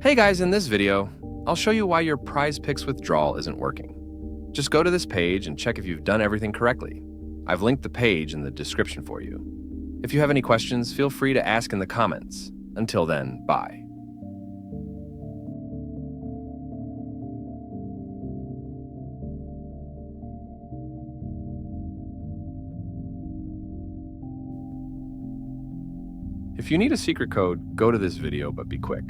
Hey guys, in this video, I'll show you why your Prizepicks withdrawal isn't working. Just go to this page and check if you've done everything correctly. I've linked the page in the description for you. If you have any questions, feel free to ask in the comments. Until then, bye. If you need a secret code, go to this video, but be quick.